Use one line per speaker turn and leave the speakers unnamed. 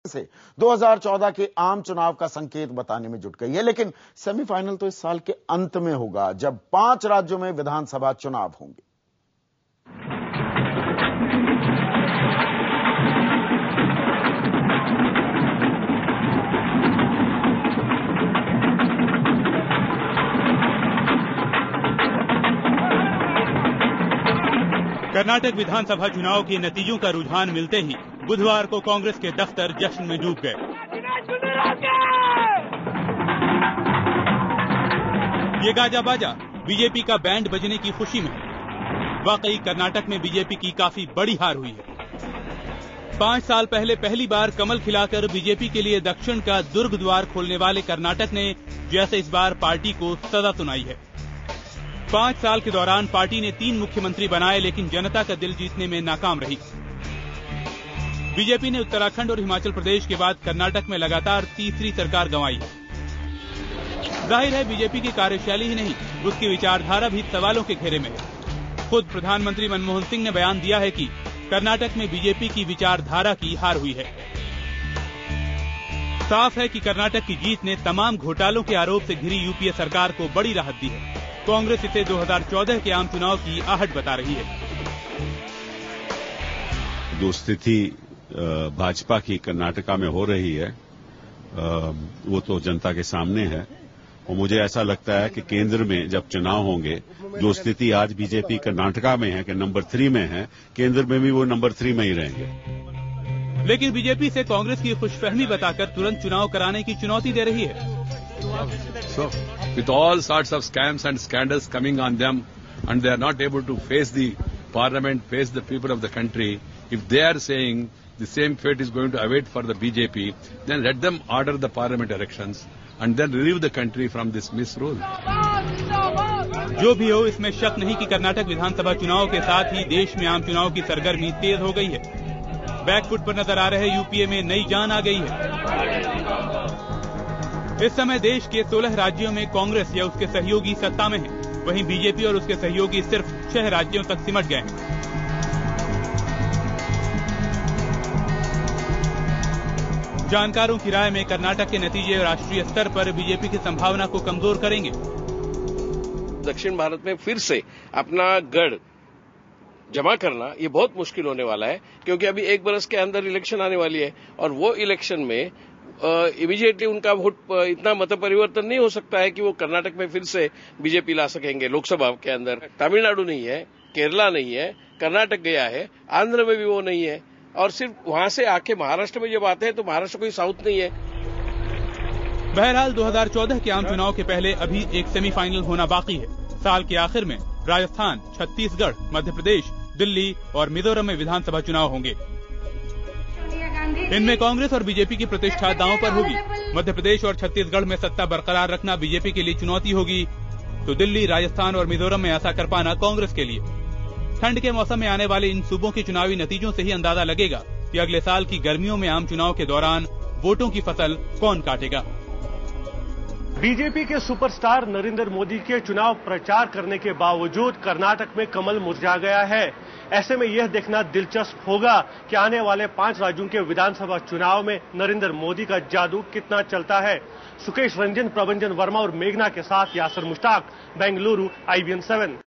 से 2014 के आम चुनाव का संकेत बताने में जुट गई है, लेकिन सेमीफाइनल तो इस साल के अंत में होगा जब 5 राज्यों में विधानसभा चुनाव होंगे।
कर्नाटक विधानसभा चुनाव के नतीजों का रुझान मिलते ही बुधवार को कांग्रेस के दफ्तर जश्न में डूब गए। ये गाजा बाजा बीजेपी का बैंड बजने की खुशी में। वाकई कर्नाटक में बीजेपी की काफी बड़ी हार हुई है। 5 साल पहले पहली बार कमल खिलाकर बीजेपी के लिए दक्षिण का दुर्ग द्वार खोलने वाले कर्नाटक ने जैसे इस बार पार्टी को सजा सुनाई है। 5 साल के दौरान पार्टी ने 3 मुख्यमंत्री बनाए, लेकिन जनता का दिल जीतने में नाकाम रही। बीजेपी ने उत्तराखंड और हिमाचल प्रदेश के बाद कर्नाटक में लगातार तीसरी सरकार गंवाई है। जाहिर है बीजेपी की कार्यशैली ही नहीं, उसकी विचारधारा भी सवालों के घेरे में है। खुद प्रधानमंत्री मनमोहन सिंह ने बयान दिया है कि कर्नाटक में बीजेपी की विचारधारा की हार हुई है। साफ है कि कर्नाटक की जीत ने तमाम घोटालों के आरोप से घिरी यूपीए सरकार को बड़ी राहत दी है। कांग्रेस इसे 2014 के आम चुनाव की आहट बता रही है।
जो स्थिति भाजपा की कर्नाटका में हो रही है वो तो जनता के सामने है, और मुझे ऐसा लगता है कि केंद्र में जब चुनाव होंगे, जो स्थिति आज बीजेपी कर्नाटका में है कि नंबर 3 में है, केंद्र में भी वो नंबर 3 में ही रहेंगे।
लेकिन बीजेपी से कांग्रेस की खुशफहमी बताकर तुरंत चुनाव कराने की चुनौती दे रही है।
So, with all sorts of scams and scandals coming on them, and they are not able to face the parliament, face the people of the country, if they are saying the same fate is going to await for the BJP, then let them order the parliament elections and then relieve the country from this misrule.
जो भी हो, इसमें शक नहीं कि कर्नाटक विधानसभा चुनाव के साथ ही देश में आम चुनाव की सरगर्मी तेज हो गई है। बैकफुट पर नजर आ रहे यूपीए में नई जान आ गई है। इस समय देश के 16 राज्यों में कांग्रेस या उसके सहयोगी सत्ता में है, वहीं बीजेपी और उसके सहयोगी सिर्फ 6 राज्यों तक सिमट गए हैं। जानकारों की राय में कर्नाटक के नतीजे राष्ट्रीय स्तर पर बीजेपी की संभावना को कमजोर करेंगे।
दक्षिण भारत में फिर से अपना गढ़ जमा करना ये बहुत मुश्किल होने वाला है, क्योंकि अभी 1 बरस के अंदर इलेक्शन आने वाली है, और वो इलेक्शन में इमीडिएटली उनका वोट इतना मत परिवर्तन नहीं हो सकता है कि वो कर्नाटक में फिर से बीजेपी ला सकेंगे। लोकसभा के अंदर तमिलनाडु नहीं है, केरला नहीं है, कर्नाटक गया है, आंध्र में भी वो नहीं है, और सिर्फ वहां से आके महाराष्ट्र में जब आते हैं तो महाराष्ट्र कोई साउथ नहीं है।
बहरहाल 2014 के आम चुनाव के पहले अभी एक सेमीफाइनल होना बाकी है। साल के आखिर में राजस्थान, छत्तीसगढ़, मध्य प्रदेश, दिल्ली और मिजोरम में विधानसभा चुनाव होंगे। इनमें कांग्रेस और बीजेपी की प्रतिष्ठा दांव पर होगी। मध्य प्रदेश और छत्तीसगढ़ में सत्ता बरकरार रखना बीजेपी के लिए चुनौती होगी, तो दिल्ली, राजस्थान और मिजोरम में ऐसा कर पाना कांग्रेस के लिए। ठंड के मौसम में आने वाले इन सूबों के चुनावी नतीजों से ही अंदाजा लगेगा कि अगले साल की गर्मियों में आम चुनाव के दौरान वोटों की फसल कौन काटेगा।
बीजेपी के सुपरस्टार नरेंद्र मोदी के चुनाव प्रचार करने के बावजूद कर्नाटक में कमल मुरझा गया है। ऐसे में यह देखना दिलचस्प होगा कि आने वाले 5 राज्यों के विधानसभा चुनाव में नरेंद्र मोदी का जादू कितना चलता है। सुकेश रंजन, प्रभंजन वर्मा और मेघना के साथ यासर मुश्ताक, बेंगलुरु, IBN 7।